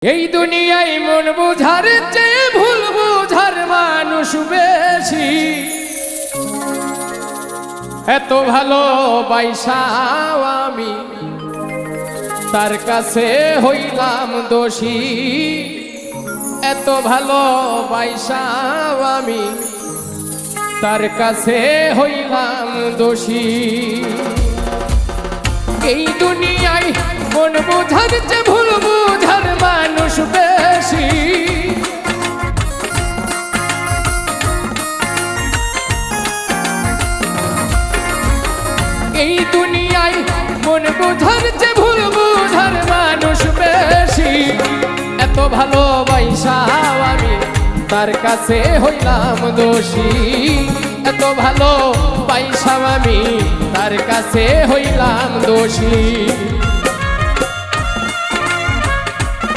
এই দুনিয়ায় মন বুঝার চেয়ে ভুল বুঝার মানুষ বেশি। এত ভালোবাসাও আমি তার কাছে হইলাম দোষী। এত ভালোবাসাও আমি তার কাছে হইলাম দোষী। এই দুনিয়ায় মন বুঝার চেয়ে ভুল বুঝার মানুষ বেশি। এই দুনিয়ায় মন বুঝার চেয়ে ভুল বুঝার মানুষ বেশি। এত ভালোবাসাও আমি তার কাছে হইলাম দোষী। এত ভালোবাসাও আমি তার কাছে হইলাম দোষী।